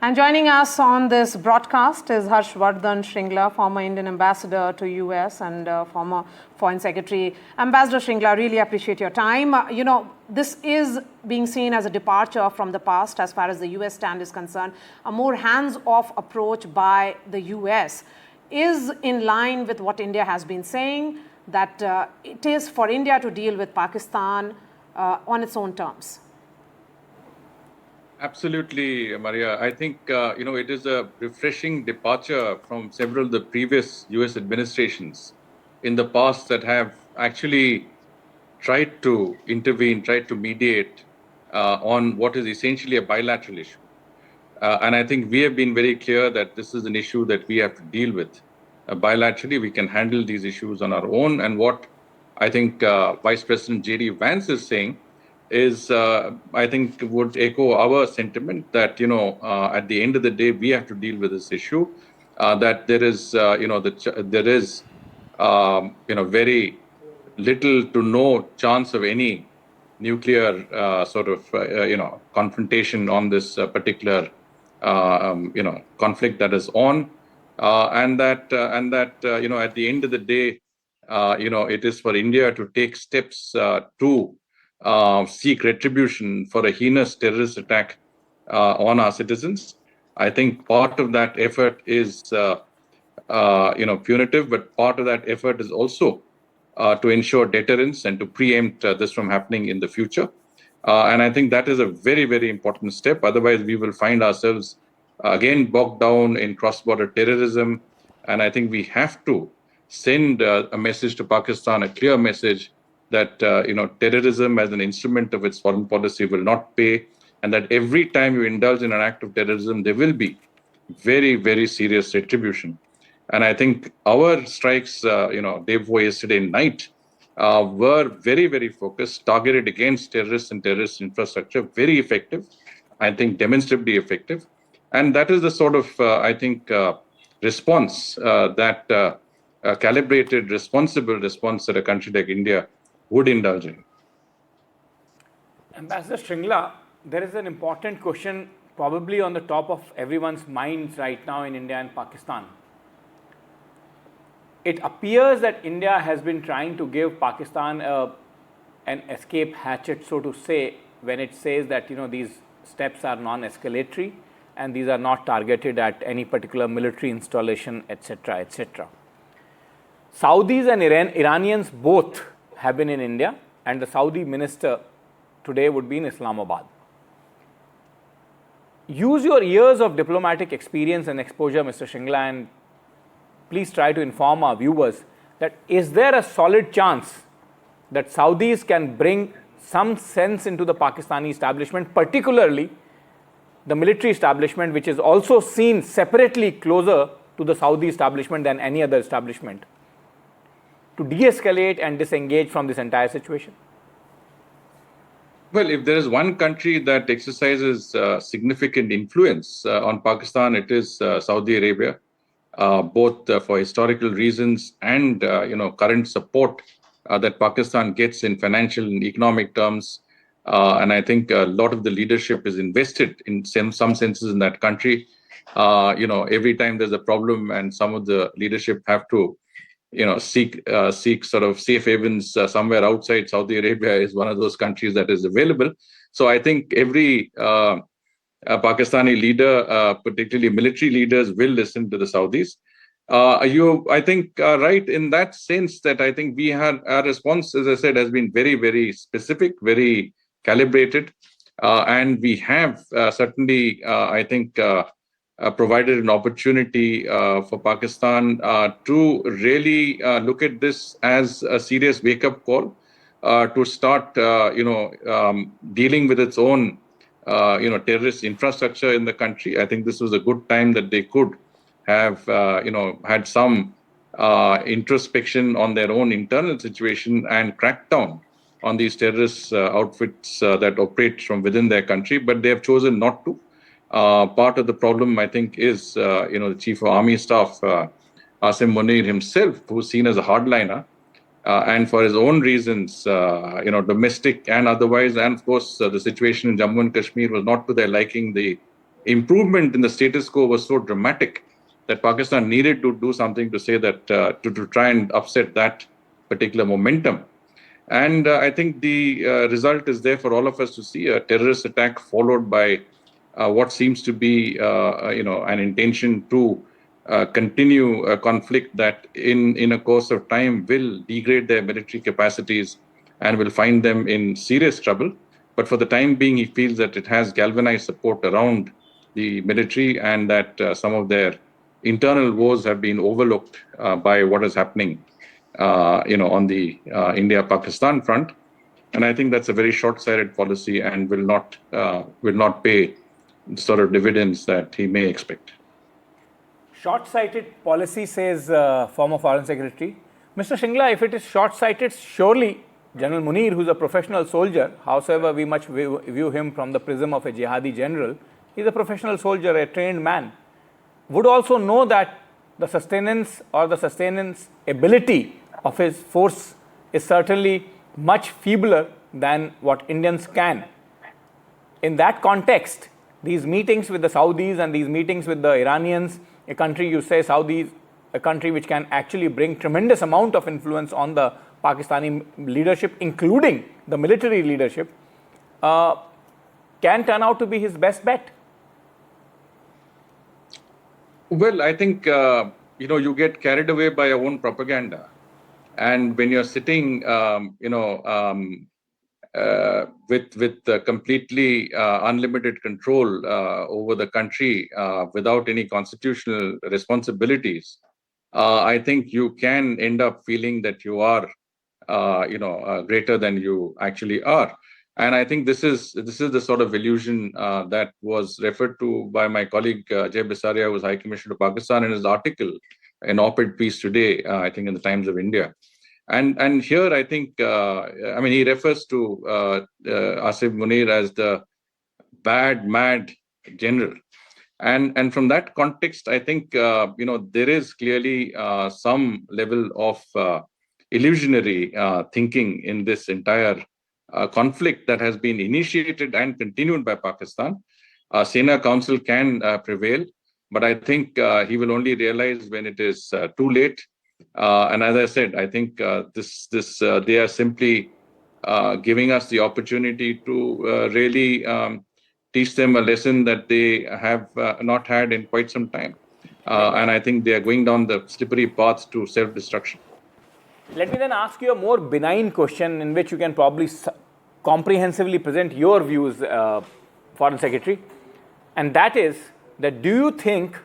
And joining us on this broadcast is Vardhan Shringla, former Indian ambassador to US and former Foreign Secretary. Ambassador Shringla, really appreciate your time. This is being seen as a departure from the past as far as the US stand is concerned. A more hands-off approach by the US is in line with what India has been saying, that it is for India to deal with Pakistan on its own terms. Absolutely, Maria. I think, it is a refreshing departure from several of the previous US administrations in the past that have actually tried to intervene, tried to mediate on what is essentially a bilateral issue. And I think we have been very clear that this is an issue that we have to deal with. Bilaterally, we can handle these issues on our own. And what I think Vice President J.D. Vance is saying is, I think, would echo our sentiment that, at the end of the day, we have to deal with this issue, that there is, there is, very little to no chance of any nuclear confrontation on this particular, conflict that is on, and that at the end of the day, it is for India to take steps to seek retribution for a heinous terrorist attack on our citizens. I think part of that effort is, punitive, but part of that effort is also to ensure deterrence and to preempt this from happening in the future. And I think that is a very, very important step. Otherwise, we will find ourselves again bogged down in cross-border terrorism. And I think we have to send a message to Pakistan, a clear message that terrorism as an instrument of its foreign policy will not pay, and that every time you indulge in an act of terrorism, there will be very, very serious retribution. And I think our strikes, day before yesterday night, were very, very focused, targeted against terrorists and terrorist infrastructure, very effective, I think demonstrably effective. And that is the sort of, response that a calibrated, responsible response that a country like India would indulge in. Ambassador Shringla, there is an important question probably on the top of everyone's minds right now in India and Pakistan. It appears that India has been trying to give Pakistan an escape hatchet, so to say, when it says that these steps are non-escalatory and these are not targeted at any particular military installation, etc., etc. Saudis and Iranians both have been in India, and the Saudi minister today would be in Islamabad. Use your years of diplomatic experience and exposure, Mr. Shringla, and please try to inform our viewers that is there a solid chance that Saudis can bring some sense into the Pakistani establishment, particularly the military establishment, which is also seen separately closer to the Saudi establishment than any other establishment, to de-escalate and disengage from this entire situation? Well, if there is one country that exercises significant influence on Pakistan, it is Saudi Arabia, both for historical reasons and current support that Pakistan gets in financial and economic terms. And I think a lot of the leadership is invested in some senses in that country. Every time there's a problem and some of the leadership have to seek sort of safe havens somewhere outside, Saudi Arabia is one of those countries that is available. So I think every Pakistani leader, particularly military leaders, will listen to the Saudis. I think, right in that sense that I think we had our response, as I said, has been very, very specific, very calibrated. And we have certainly, provided an opportunity for Pakistan to really look at this as a serious wake-up call to start, dealing with its own, terrorist infrastructure in the country. I think this was a good time that they could have, had some introspection on their own internal situation and crack down on these terrorist outfits that operate from within their country, but they have chosen not to. Part of the problem, I think, is, the Chief of Army Staff, Munir himself, who's seen as a hardliner, and for his own reasons, domestic and otherwise, and of course, the situation in Jammu and Kashmir was not to their liking. The improvement in the status quo was so dramatic that Pakistan needed to do something to say that, to try and upset that particular momentum. And I think the result is there for all of us to see: a terrorist attack followed by what seems to be, an intention to continue a conflict that in a course of time will degrade their military capacities and will find them in serious trouble. But for the time being, he feels that it has galvanized support around the military, and that some of their internal woes have been overlooked by what is happening, on the India-Pakistan front. And I think that's a very short-sighted policy and will not pay the sort of dividends that he may expect. Short-sighted policy, says former Foreign Secretary. Mr. Shringla, if it is short-sighted, surely General Munir, who's a professional soldier, howsoever we much view him from the prism of a jihadi general, he's a professional soldier, a trained man, would also know that the sustenance ability of his force is certainly much feebler than what Indians can. In that context, these meetings with the Saudis and these meetings with the Iranians, a country, you say Saudis, a country which can actually bring tremendous amount of influence on the Pakistani leadership, including the military leadership, can turn out to be his best bet. Well, I think, you get carried away by your own propaganda. And when you're sitting, with completely unlimited control over the country without any constitutional responsibilities, I think you can end up feeling that you are, greater than you actually are. And I think this is the sort of illusion that was referred to by my colleague Jay Bisaria, who was High Commissioner to Pakistan, in his article, an op-ed piece today, I think in the Times of India. And here, I think, he refers to Asif Munir as the mad general. And from that context, I think, there is clearly some level of illusionary thinking in this entire conflict that has been initiated and continued by Pakistan. Sena Council can prevail, but I think he will only realize when it is too late. And as I said, I think they are simply giving us the opportunity to really teach them a lesson that they have not had in quite some time. And I think they are going down the slippery path to self-destruction. Let me then ask you a more benign question in which you can probably comprehensively present your views, Foreign Secretary. And that is that, do you think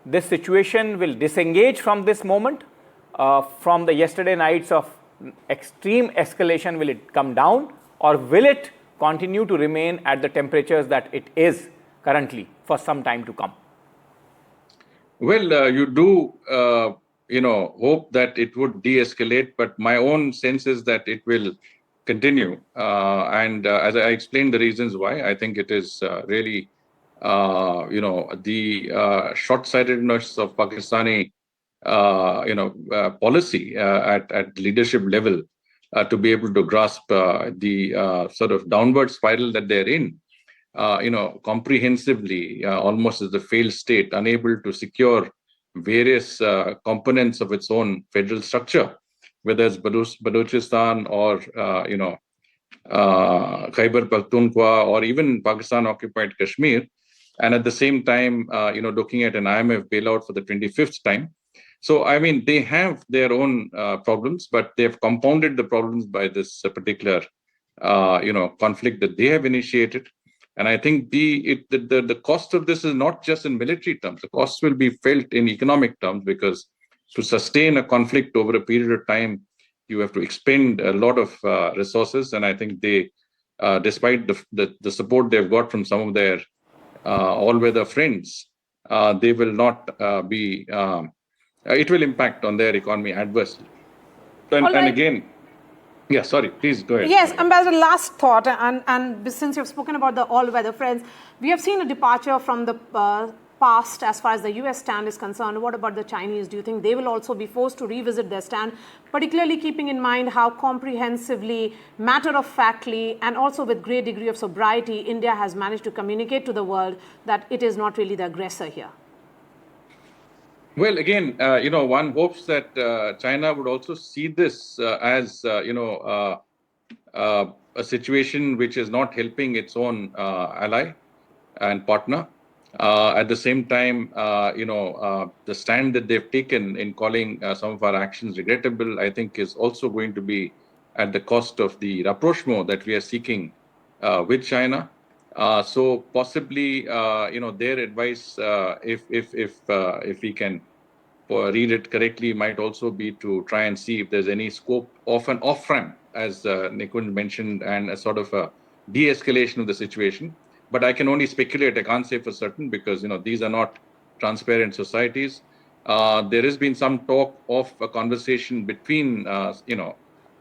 this situation will disengage from this moment? From the yesterday nights of extreme escalation, will it come down, or will it continue to remain at the temperatures that it is currently for some time to come? Well, you do, hope that it would de-escalate, but my own sense is that it will continue. And as I explained the reasons why, I think it is really, the short-sightedness of Pakistani policy at leadership level to be able to grasp the sort of downward spiral that they're in, comprehensively, almost as a failed state, unable to secure various components of its own federal structure, whether it's Balochistan or, Khyber Pakhtunkhwa, or even Pakistan-occupied Kashmir, and at the same time, looking at an IMF bailout for the 25th time. So, they have their own problems, but they've compounded the problems by this particular, conflict that they have initiated. And I think the cost of this is not just in military terms. The cost will be felt in economic terms, because to sustain a conflict over a period of time, you have to expend a lot of resources. And I think they, despite the support they've got from some of their all-weather friends, they will not be... it will impact on their economy adversely. And again, yeah, sorry, please go ahead. Yes, Ambassador, last thought, and since you've spoken about the all-weather friends, we have seen a departure from the past as far as the US stand is concerned. What about the Chinese? Do you think they will also be forced to revisit their stand, particularly keeping in mind how comprehensively, matter-of-factly, and also with great degree of sobriety, India has managed to communicate to the world that it is not really the aggressor here? Well, again, one hopes that China would also see this as, a situation which is not helping its own ally and partner. At the same time, the stand that they've taken in calling some of our actions regrettable, I think is also going to be at the cost of the rapprochement that we are seeking with China. So possibly, their advice, if we can read it correctly, might also be to try and see if there's any scope of an off-ramp, as Nikunj mentioned, and a sort of a de-escalation of the situation. But I can only speculate. I can't say for certain because these are not transparent societies. There has been some talk of a conversation between our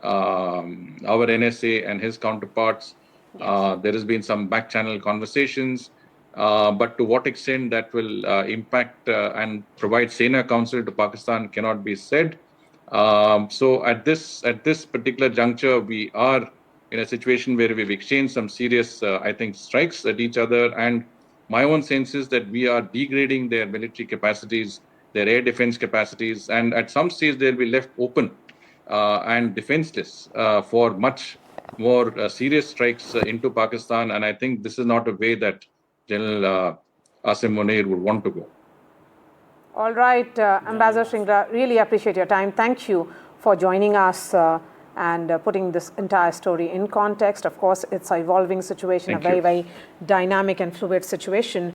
NSA and his counterparts. There has been some back-channel conversations. But to what extent that will impact and provide saner counsel to Pakistan cannot be said. So at this particular juncture, we are in a situation where we've exchanged some serious, I think, strikes at each other. And my own sense is that we are degrading their military capacities, their air defense capacities, and at some stage they'll be left open and defenseless for much more serious strikes into Pakistan. And I think this is not a way that General Asim Munir would want to go. All right, Ambassador Shringla, really appreciate your time. Thank you for joining us and putting this entire story in context. Of course, it's an evolving situation, a very, very dynamic and fluid situation.